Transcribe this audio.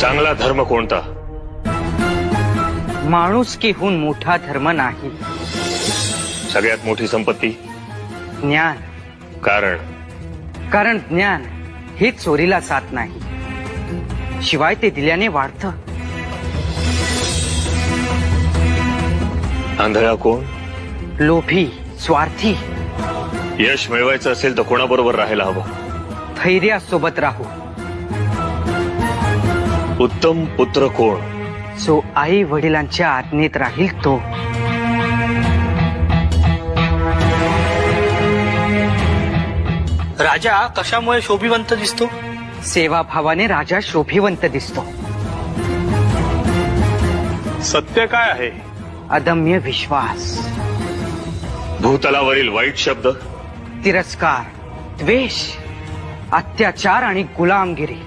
चांगला धर्म कोणता? माणुसकीहून मोठा धर्म नाही. सगळ्यात मोठी संपत्ती? ज्ञान. कारण ज्ञान हे चोरीला जात नाही, शिवाय ते दिल्याने वाढतं. आंधळा कोण? लोभी, स्वार्थी. यश मिळवायचं असेल तर कोणाबरोबर राहायला हवं? धैर्यासोबत राहू. उत्तम पुत्र कोण? जो आई वडिलांच्या आज्ञेत राहील तो. राजा कशामुळे शोभिवंत दिसतो? सेवाभावाने राजा शोभिवंत दिसतो. सत्य काय आहे? अदम्य विश्वास. भूतलावरील वाईट शब्द? तिरस्कार, द्वेष, अत्याचार आणि गुलामगिरी.